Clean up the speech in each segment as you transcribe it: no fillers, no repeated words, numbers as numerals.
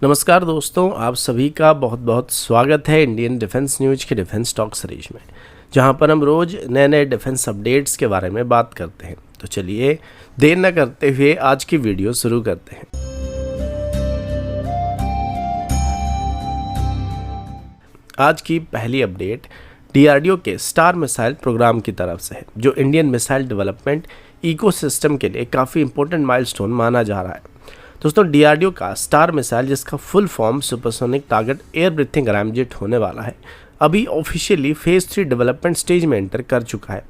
नमस्कार दोस्तों, आप सभी का बहुत बहुत स्वागत है इंडियन डिफेंस न्यूज के डिफेंस टॉक सीरीज में, जहां पर हम रोज नए नए डिफेंस अपडेट्स के बारे में बात करते हैं। तो चलिए देर न करते हुए आज की वीडियो शुरू करते हैं। आज की पहली अपडेट डीआरडीओ के स्टार मिसाइल प्रोग्राम की तरफ से है, जो इंडियन मिसाइल डेवलपमेंट इकोसिस्टम के लिए काफ़ी इंपॉर्टेंट माइलस्टोन माना जा रहा है। दोस्तों, डीआरडीओ का स्टार मिसाइल, जिसका full form supersonic target air breathing ramjet होने वाला है, अभी ऑफिशियली फेज़ 3 डेवलपमेंट स्टेज में एंटर कर चुका है।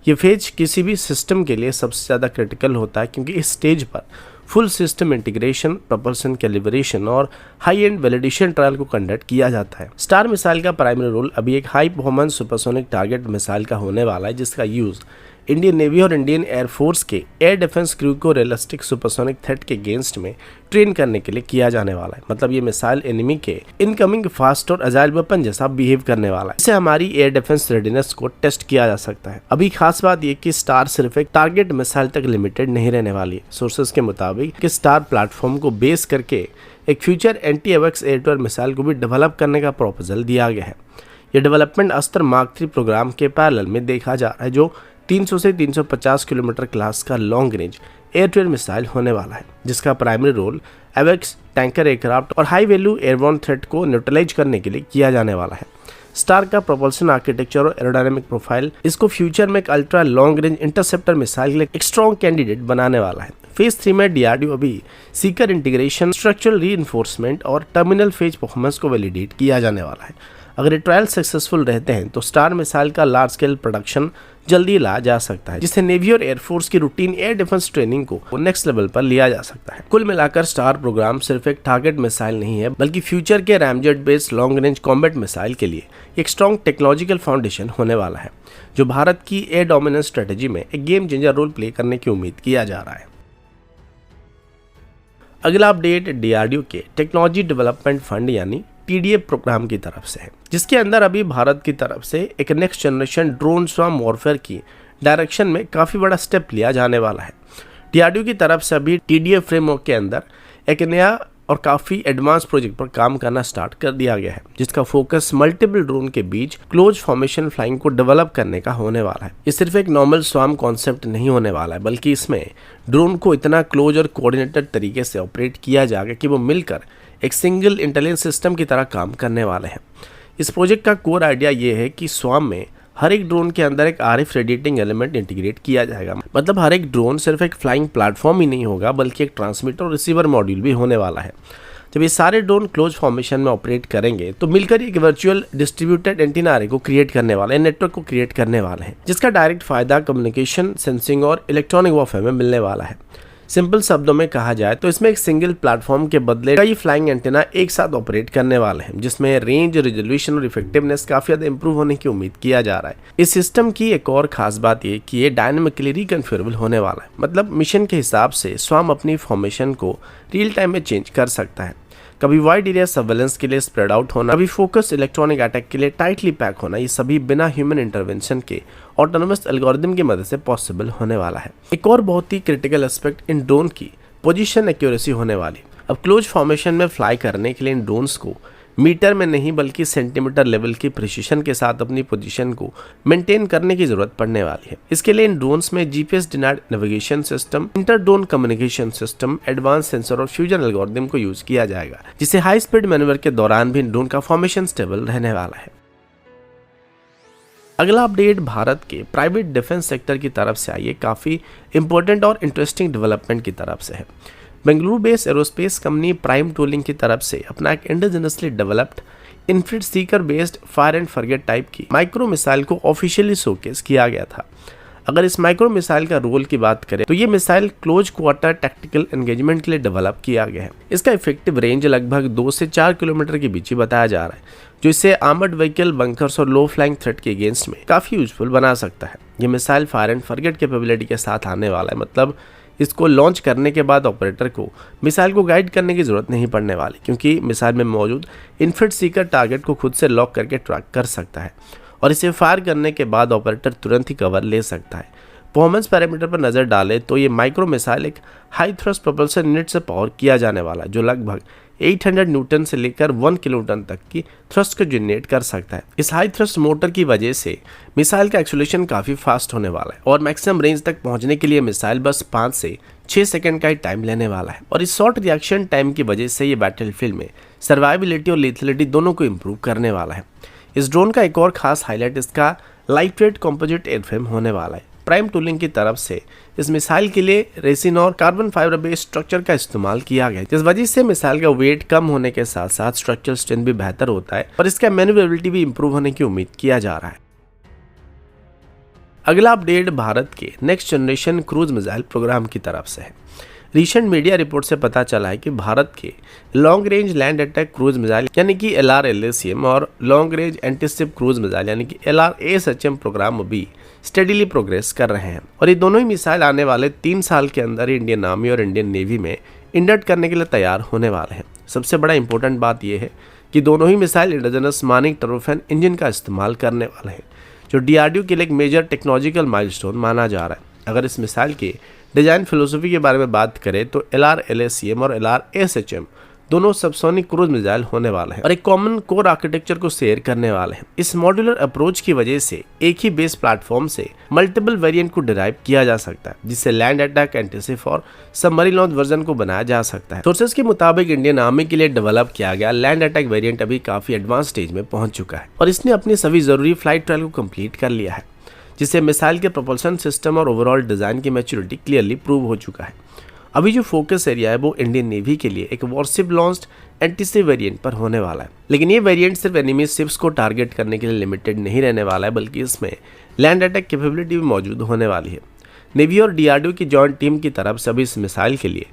ये फेज किसी भी सिस्टम के लिए सबसे ज़्यादा क्रिटिकल होता है, क्योंकि इस स्टेज पर full system integration, propulsion calibration और हाई एंड वैलिडेशन ट्रायल को कंडक्ट किया जाता है। स्टार मिसाइल का प्राइमरी रोल अभी एक high performance supersonic target missile का होने वाला है, जिसका यूज़ इंडियन नेवी और इंडियन एयरफोर्स के एयर डिफेंस क्रू को रियलिस्टिक सुपरसोनिक थ्रेट के अगेंस्ट में ट्रेन करने के लिए किया जाने वाला है। मतलब ये मिसाइल एनिमी के इनकमिंग फास्ट और अजाइल वेपन जैसा बिहेव करने वाला है। इससे हमारी एयर डिफेंस रेडीनेस को टेस्ट किया जा सकता है। अभी खास बात ये कि स्टार सिर्फ एक टारगेट मिसाइल तक लिमिटेड नहीं रहने वाली है। सोर्सेस के मुताबिक कि स्टार प्लेटफॉर्म को बेस करके एक फ्यूचर एंटी एवैक्स एयर टू एयर मिसाइल को भी डेवलप करने का प्रपोजल दिया गया है। यह डेवलपमेंट अस्त्र मार्क 3 प्रोग्राम के पैरेलल में देखा जा रहा है, जो 300 से 350 किलोमीटर क्लास का long range air to air missile होने वाला है, जिसका प्राइमरी रोल एवैक्स, टैंकर एयरक्राफ्ट और हाई वैल्यू एयरबोर्न थ्रेट को न्यूट्रलाइज करने के लिए किया जाने वाला है। स्टार का प्रोपल्शन आर्किटेक्चर और एरोडायनामिक प्रोफाइल इसको फ्यूचर में एक ultra long range interceptor missile के लिए एक स्ट्रॉन्ग कैंडिडेट बनाने वाला है। फेज 3 में डीआरडीओ अभी सीकर इंटीग्रेशन, स्ट्रक्चरल रीइंफोर्समेंट और टर्मिनल फेज परफॉर्मेंस को वैलिडेट किया जाने वाला है। अगर ये ट्रायल सक्सेसफुल रहते हैं तो स्टार मिसाइल का लार्ज स्केल प्रोडक्शन जल्दी ला जा सकता है, जिससे नेवी और एयरफोर्स की रूटीन एयर डिफेंस ट्रेनिंग को नेक्स्ट लेवल पर लिया जा सकता है। कुल मिलाकर स्टार प्रोग्राम सिर्फ एक टारगेट मिसाइल नहीं है, बल्कि फ्यूचर के ramjet based long range combat missile के लिए एक स्ट्रॉन्ग टेक्नोलॉजिकल फाउंडेशन होने वाला है, जो भारत की एयर डोमिनेंस स्ट्रेटेजी में एक गेम चेंजर रोल प्ले करने की उम्मीद किया जा रहा है। अगला अपडेट डीआरडीओ के टेक्नोलॉजी डेवलपमेंट फंड यानी टीडीए प्रोग्राम की तरफ से है, जिसके अंदर अभी भारत की तरफ से एक next generation drone swarm warfare की डायरेक्शन में काफ़ी बड़ा स्टेप लिया जाने वाला है। डीआरडीओ की तरफ से अभी टीडीए फ्रेमवर्क के अंदर एक नया और काफ़ी एडवांस प्रोजेक्ट पर काम करना स्टार्ट कर दिया गया है, जिसका फोकस मल्टीपल ड्रोन के बीच क्लोज फॉर्मेशन फ्लाइंग को डेवलप करने का होने वाला है। ये सिर्फ एक नॉर्मल स्वार्म कॉन्सेप्ट नहीं होने वाला है, बल्कि इसमें ड्रोन को इतना क्लोज और कोऑर्डिनेटेड तरीके से ऑपरेट किया जाएगा कि वो मिलकर एक सिंगल इंटेलिजेंस सिस्टम की तरह काम करने वाले हैं। इस प्रोजेक्ट का कोर आइडिया ये है कि स्वार्म में हर एक ड्रोन के अंदर एक आरएफ रेडिएटिंग एलिमेंट इंटीग्रेट किया जाएगा। मतलब हर एक ड्रोन सिर्फ एक फ्लाइंग प्लेटफॉर्म ही नहीं होगा, बल्कि एक ट्रांसमीटर और रिसीवर मॉड्यूल भी होने वाला है। जब ये सारे ड्रोन क्लोज फॉर्मेशन में ऑपरेट करेंगे तो मिलकर एक वर्चुअल डिस्ट्रीब्यूटेड एंटीना को क्रिएट करने वाले हैं, नेटवर्क को क्रिएट करने वाले हैं, जिसका डायरेक्ट फायदा कम्युनिकेशन, सेंसिंग और इलेक्ट्रॉनिक वॉरफेयर में मिलने वाला है। सिंपल शब्दों में कहा जाए तो इसमें एक सिंगल प्लेटफॉर्म के बदले कई फ्लाइंग एंटीना एक साथ ऑपरेट करने वाले हैं, जिसमें रेंज, रिजोल्यूशन और इफेक्टिवनेस काफी ज्यादा इंप्रूव होने की उम्मीद किया जा रहा है। इस सिस्टम की एक और खास बात ये कि ये डायनामिकली रिकन्फिगरेबल होने वाला है। मतलब मिशन के हिसाब से स्वार्म अपनी फॉर्मेशन को रियल टाइम में चेंज कर सकता है। कभी वाइड एरिया सर्वेलेंस के लिए स्प्रेड आउट होना, कभी फोकस इलेक्ट्रॉनिक अटैक के लिए टाइटली पैक होना, ये सभी बिना ह्यूमन इंटरवेंशन के ऑटोनोमस एल्गोरिथम की मदद से पॉसिबल होने वाला है। एक और बहुत ही क्रिटिकल एस्पेक्ट इन ड्रोन की पोजीशन एक्यूरेसी होने वाली। अब क्लोज फॉर्मेशन में फ्लाई करने के लिए इन ड्रोन्स को मीटर में नहीं बल्कि सेंटीमीटर लेवल की प्रिसीशन के साथ अपनी पोजीशन को मेंटेन करने की जरूरत पड़ने वाली है। इसके लिए इन ड्रोन्स में GPS denied navigation system, inter drone communication system, advance sensor और फ्यूजन एल्गोरिथम को यूज किया जाएगा, जिससे हाई स्पीड मैन्यूवर के दौरान भी इन ड्रोन का फॉर्मेशन स्टेबल रहने वाला है। अगला अपडेट भारत के प्राइवेट डिफेंस सेक्टर की तरफ से आई है, काफी इंपॉर्टेंट और इंटरेस्टिंग डेवलपमेंट की तरफ से है। Bengaluru based aerospace company prime tooling की तरफ से अपना एक indigenously developed infinite Sikar based fire and forget type की माइक्रो मिसाइल को ऑफिशियली शोकेस किया गया था। अगर इस माइक्रो मिसाइल का रोल की बात करें तो ये missile close quarter tactical engagement के लिए डेवलप किया गया है। इसका इफेक्टिव रेंज लगभग 2 से 4 किलोमीटर के बीच ही बताया जा रहा है, जो इसे आर्मर्ड व्हीकल, बंकर्स और लो फ्लाइंग थ्रेट के अगेंस्ट में काफी यूजफुल बना सकता है। ये missile fire and forget capability के साथ आने वाला है। मतलब इसको लॉन्च करने के बाद ऑपरेटर को मिसाइल को गाइड करने की जरूरत नहीं पड़ने वाली, क्योंकि मिसाइल में मौजूद इन्फिनिट सीकर टारगेट को खुद से लॉक करके ट्रैक कर सकता है और इसे फायर करने के बाद ऑपरेटर तुरंत ही कवर ले सकता है। परफॉर्मेंस पैरामीटर पर नजर डालें तो ये माइक्रो मिसाइल एक हाई थ्रस्ट प्रोपल्सन यूनिट से पावर किया जाने वाला है, जो लगभग 800 न्यूटन से लेकर 1 किलोटन तक की थ्रस्ट को जनरेट कर सकता है। इस हाई थ्रस्ट मोटर की वजह से मिसाइल का एक्सेलरेशन काफ़ी फास्ट होने वाला है और मैक्सिमम रेंज तक पहुंचने के लिए मिसाइल बस 5 से 6 सेकंड का ही टाइम लेने वाला है। और इस शॉर्ट रिएक्शन टाइम की वजह से ये बैटलफील्ड में सर्वाइबिलिटी और लेथलिटी दोनों को इम्प्रूव करने वाला है। इस ड्रोन का एक और खास हाईलाइट इसका लाइट वेट कॉम्पोजिट एयरफ्रेम होने वाला है। प्राइम टूलिंग की तरफ से इस मिसाइल के लिए रेसिन और कार्बन फाइबर बेस्ड स्ट्रक्चर का इस्तेमाल किया गया है, जिस वजह से मिसाइल का वेट कम होने के साथ साथ स्ट्रक्चरल स्ट्रेंथ भी बेहतर होता है और इसका मैन्युवरेबिलिटी भी इंप्रूव होने की उम्मीद किया जा रहा है। अगला अपडेट भारत के next generation cruise missile programme की तरफ से है। रिसेंट मीडिया रिपोर्ट से पता चला है कि भारत के long range land attack cruise missile यानी कि LRLACM और long range antiship cruise missile यानी कि LRASHM प्रोग्राम भी स्टेडीली प्रोग्रेस कर रहे हैं और ये दोनों ही मिसाइल आने वाले 3 साल के अंदर ही इंडियन आर्मी और इंडियन नेवी में इंडक्ट करने के लिए तैयार होने वाले हैं। सबसे बड़ा इंपॉर्टेंट बात यह है कि दोनों ही missile indigenous Manik turbofan engine का इस्तेमाल करने वाले हैं, जो DRDO के लिए एक मेजर टेक्नोलॉजिकल माइलस्टोन माना जा रहा है। अगर इस मिसाइल के डिजाइन फिलोसफी के बारे में बात करें तो LRLACM और LRASHM दोनों सबसोनिक क्रूज मिसाइल होने वाले हैं और एक कॉमन कोर आर्किटेक्चर को शेयर करने वाले हैं। इस मॉड्यूलर अप्रोच की वजह से एक ही बेस प्लेटफॉर्म से मल्टीपल वेरिएंट को डिराइव किया जा सकता है, जिससे लैंड अटैक, एंटीशिप और सबमरीन लॉन्च वर्जन को बनाया जा सकता है। सोर्सेज के मुताबिक इंडियन आर्मी के लिए डेवलप किया गया लैंड अटैक वेरिएंट अभी काफी एडवांस स्टेज में पहुंच चुका है और इसने अपनी सभी जरूरी फ्लाइट ट्रायल को कंप्लीट कर लिया है, जिससे मिसाइल के प्रोपल्शन सिस्टम और ओवरऑल डिजाइन की मैच्योरिटी क्लियरली प्रूव हो चुका है। अभी जो फोकस एरिया है वो इंडियन नेवी के लिए एक वॉरशिप लॉन्च्ड एंटीशिप वेरिएंट पर होने वाला है, लेकिन ये वेरिएंट सिर्फ एनिमी शिप्स को टारगेट करने के लिए लिमिटेड नहीं रहने वाला है, बल्कि इसमें लैंड अटैक कैपेबिलिटी भी मौजूद होने वाली है। नेवी और DRDO की जॉइंट टीम की तरफ से अभी इस मिसाइल के लिए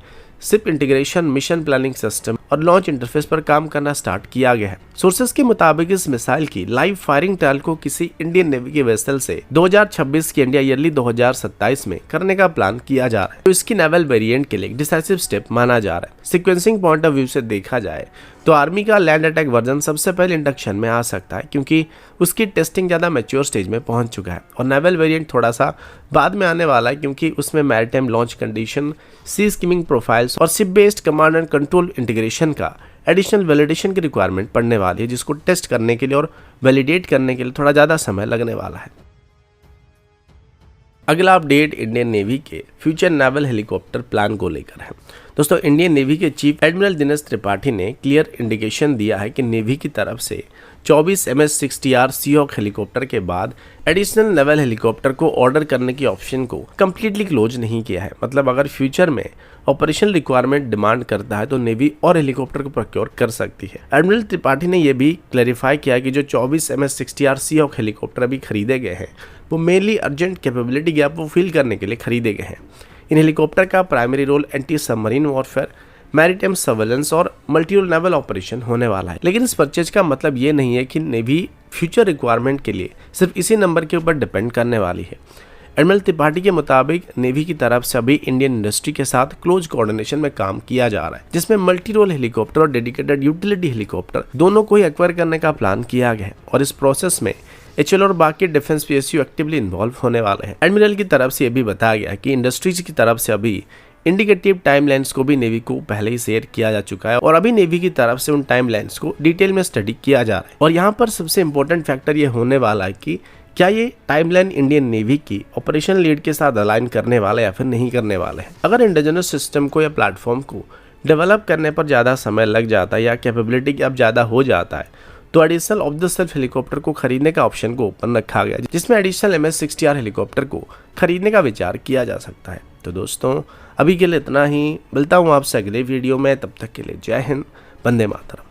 ship integration, mission planning system और लॉन्च इंटरफेस पर काम करना स्टार्ट किया गया है। सोर्सेज के मुताबिक इस मिसाइल की लाइव फायरिंग ट्रायल को किसी इंडियन नेवी के वेसल से 2026 की इंडिया ईयरली 2027 में करने का प्लान किया जा रहा है, तो इसकी नेवल वेरिएंट के लिए एक डिसाइसिव स्टेप माना जा रहा है। सीक्वेंसिंग पॉइंट ऑफ व्यू से देखा जाए तो आर्मी का लैंड अटैक वर्जन सबसे पहले इंडक्शन में आ सकता है, क्योंकि उसकी टेस्टिंग ज़्यादा मैच्योर स्टेज में पहुंच चुका है और नेवल वेरिएंट थोड़ा सा बाद में आने वाला है, क्योंकि उसमें मैरीटाइम लॉन्च कंडीशन, सी स्कीमिंग प्रोफाइल्स और ship based command and control integration का एडिशनल वैलिडेशन की रिक्वायरमेंट पड़ने वाली है, जिसको टेस्ट करने के लिए और वैलिडेट करने के लिए थोड़ा ज़्यादा समय लगने वाला है। अगला अपडेट इंडियन नेवी के फ्यूचर नेवल हेलीकॉप्टर प्लान को लेकर है। दोस्तों, इंडियन नेवी के चीफ एडमिरल दिनेश त्रिपाठी ने क्लियर इंडिकेशन दिया है कि नेवी की तरफ से 24 MS-60R सीहॉक हेलीकॉप्टर के बाद एडिशनल नेवल हेलीकॉप्टर को ऑर्डर करने की ऑप्शन को कंप्लीटली क्लोज नहीं किया है। मतलब अगर फ्यूचर में ऑपरेशनल रिक्वायरमेंट डिमांड करता है तो नेवी और हेलीकॉप्टर को प्रोक्योर कर सकती है। एडमिरल त्रिपाठी ने यह भी क्लैरिफाई किया कि जो 24 MS-60R सीहॉक हेलीकॉप्टर अभी खरीदे गए हैं वो मेनली अर्जेंट कैपेबिलिटी गैप को फिल करने के लिए खरीदे गए हैं। इन हेलीकॉप्टर का primary role anti submarine warfare, maritime surveillance और मल्टी रोल नेवल ऑपरेशन होने वाला है। लेकिन इस परचेज का मतलब ये नहीं है कि नेवी फ्यूचर रिक्वायरमेंट के लिए सिर्फ इसी नंबर के ऊपर डिपेंड करने वाली है। एडमिरल त्रिपाठी के मुताबिक नेवी की तरफ से अभी इंडियन इंडस्ट्री के साथ क्लोज कोऑर्डिनेशन में काम किया जा रहा है, जिसमें मल्टी रोल हेलीकॉप्टर और डेडिकेटेड यूटिलिटी हेलीकॉप्टर दोनों को ही एक्वायर करने का प्लान किया गया है और इस प्रोसेस में HAL और बाकी डिफेंस PSU एक्टिवली इन्वॉल्व होने वाले हैं। एडमिरल की तरफ से यह भी बताया गया कि इंडस्ट्रीज की तरफ से अभी इंडिकेटिव टाइमलाइंस को भी नेवी को पहले ही शेयर किया जा चुका है और अभी नेवी की तरफ से उन टाइमलाइंस को डिटेल में स्टडी किया जा रहा है। और यहाँ पर सबसे इंपॉर्टेंट फैक्टर ये होने वाला है कि क्या ये टाइमलाइन इंडियन नेवी की ऑपरेशनल लीड के साथ अलाइन करने वाले या फिर नहीं करने वाले हैं। अगर इंडिजिनस सिस्टम को या प्लेटफॉर्म को डेवलप करने पर ज़्यादा समय लग जाता है या कैपेबिलिटी अब ज़्यादा हो जाता है तो additional of the self helicopter को खरीदने का ऑप्शन को ओपन रखा गया, जिसमें एडिशनल MS-60R हेलीकॉप्टर को खरीदने का विचार किया जा सकता है। तो दोस्तों, अभी के लिए इतना ही। मिलता हूँ आपसे अगले वीडियो में, तब तक के लिए जय हिंद, वंदे मातरम।